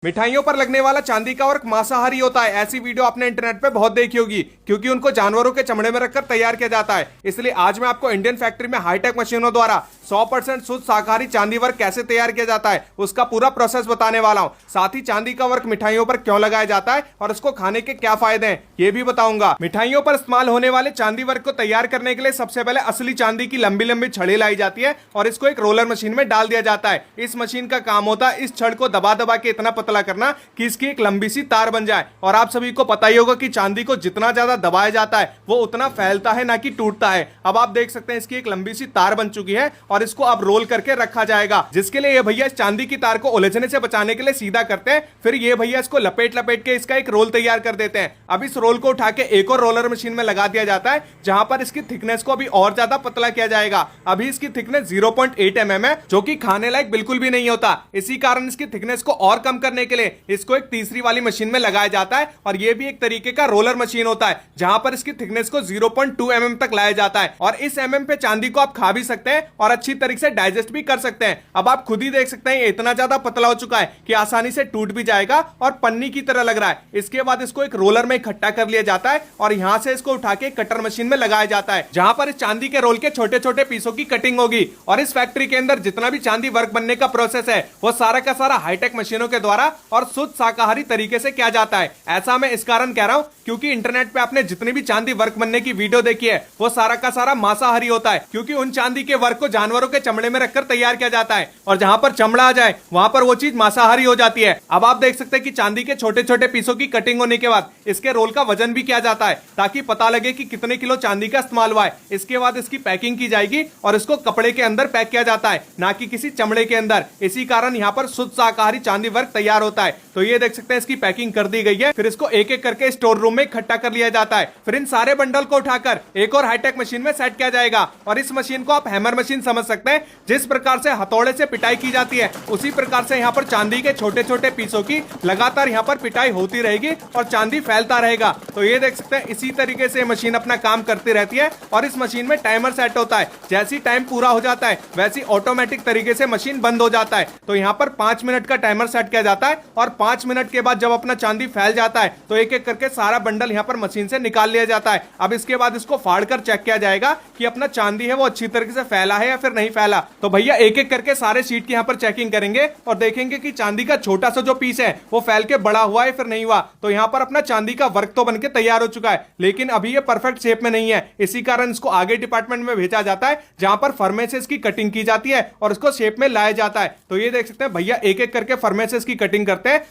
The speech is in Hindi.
मिठाइयों पर लगने वाला चांदी का वर्क मांसाहारी होता है। ऐसी वीडियो आपने इंटरनेट पे बहुत देखी होगी, क्योंकि उनको जानवरों के चमड़े में रखकर तैयार किया जाता है। इसलिए आज मैं आपको इंडियन फैक्ट्री में हाईटेक मशीनों द्वारा 100% शुद्ध शाकाहारी चांदी वर्क कैसे तैयार किया जाता है उसका पूरा प्रोसेस बताने वाला हूं। साथ ही चांदी का वर्क मिठाइयों पर क्यों लगाया जाता है और इसको खाने के क्या फायदे हैं ये भी बताऊंगा। मिठाइयों पर इस्तेमाल होने वाले चांदी वर्क को तैयार करने के लिए सबसे पहले असली चांदी की लंबी लंबी छड़ी लाई जाती है और इसको एक रोलर मशीन में डाल दिया जाता है। इस मशीन का काम होता है इस छड़ को दबा दबा के इतना पतला करना कि इसकी एक लंबी सी तार बन जाए। और आप सभी को पता ही होगा कि चांदी को जितना ज्यादा दबाया जाता है वो उतना फैलता है ना कि टूटता है। अब आप देख सकते हैं इसकी एक लंबी सी तार बन चुकी है और इसको अब रोल करके रखा जाएगा, जिसके लिए ये भैया इस चांदी की तार को उलझने से बचाने के लिए सीधा करते हैं। फिर ये भैया इसको लपेट लपेट के इसका एक रोल तैयार कर देते हैं। अब इस रोल को उठा के एक और रोलर मशीन में लगा दिया जाता है, जहां पर इसकी थिकनेस को अभी और ज्यादा पतला किया जाएगा। अभी इसकी थिकनेस 0.8 mm है, जो कि खाने लायक बिल्कुल भी नहीं होता। इसी कारण इसकी थिकनेस को और कम करने के लिए इसको एक तीसरी वाली मशीन में लगाया जाता है और यह भी एक तरीके का रोलर मशीन होता है, जहां पर इसकी थिकनेस को 0.2 mm तक लाया जाता है। और इस mm पे चांदी को आप खा भी सकते हैं और अच्छी तरीके से डाइजेस्ट भी कर सकते हैं। अब आप खुद ही देख सकते हैं इतना ज्यादा पतला हो चुका है कि आसानी से टूट भी जाएगा और पन्नी की तरह लग रहा है। इसके बाद इसको एक रोलर में इकट्ठा कर लिया जाता है और यहां से इसको उठा के कटर मशीन में लगाया जाता है, जहां पर इस चांदी के रोल के छोटे छोटे पीसों की कटिंग होगी। और इस फैक्ट्री के अंदर जितना भी चांदी वर्क बनने का प्रोसेस है वो सारा का सारा हाईटेक मशीनों के द्वारा और शुद्ध शाकाहारी तरीके से किया जाता है। ऐसा मैं इस कारण कह रहा हूं क्योंकि इंटरनेट पे आपने जितनी भी चांदी वर्क बनने की वीडियो देखी है वो सारा का सारा मांसाहारी होता है, क्योंकि उन चांदी के वर्क को जानवरों के चमड़े में रखकर तैयार किया जाता है और जहां पर चमड़ा आ जाए वहां पर वो चीज मांसाहारी हो जाती है। अब आप देख सकते हैं कि चांदी के छोटे छोटे पीसों की कटिंग होने के बाद इसके रोल का वजन भी किया जाता है, ताकि पता लगे कि कितने किलो चांदी का इस्तेमाल हुआ है। इसके बाद इसकी पैकिंग की जाएगी और इसको कपड़े के अंदर पैक किया जाता है, ना कि किसी चमड़े के अंदर। इसी कारण यहाँ पर शुद्ध शाकाहारी चांदी वर्क तैयार होता है। तो ये देख सकते हैं इसकी पैकिंग कर दी गई है। फिर इसको एक एक करके स्टोर रूम में इकट्ठा कर लिया जाता है। फिर इन सारे बंडल को उठाकर एक और हाईटेक मशीन में सेट किया जाएगा। और इस मशीन को आप हैमर मशीन समझ सकते हैं। जिस प्रकार से हथौड़े से पिटाई की जाती है उसी प्रकार से यहाँ पर चांदी के छोटे छोटे पीसों की लगातार यहाँ पर पिटाई होती रहेगी और चांदी फैलता रहेगा। तो ये देख सकते हैं इसी तरीके से मशीन अपना काम करती रहती है। और इस मशीन में टाइमर सेट होता है, जैसी टाइम पूरा हो जाता है वैसी ऑटोमेटिक तरीके से मशीन बंद हो जाता है। तो यहाँ पर 5 मिनट का टाइमर सेट किया जाता है और 5 मिनट के बाद जब अपना चांदी फैल जाता है तो एक एक करके सारा बंडल यहाँ पर मशीन से निकाल लिया जाता है। अब इसके बाद इसको फाड़ कर चेक किया जाएगा कि अपना चांदी है वो अच्छी तरीके से फैला है या फिर नहीं फैला। तो भैया एक एक करके सारे शीट की यहाँ पर चेकिंग करेंगे और देखेंगे कि चांदी का छोटा सा जो पीस है वो फैल के बड़ा हुआ है फिर नहीं हुआ। तो यहाँ पर अपना चांदी का वर्क तो बनके तैयार हो चुका है, लेकिन अभी ये परफेक्ट शेप में नहीं है। इसी कारण इसको आगे डिपार्टमेंट में भेजा जाता है, जहां पर फर्मे से इसकी कटिंग की जाती है और इसको शेप में लाया जाता है। तो ये देख सकते हैं भैया एक एक करके फर्मे से इसकी कटिंग करते हैं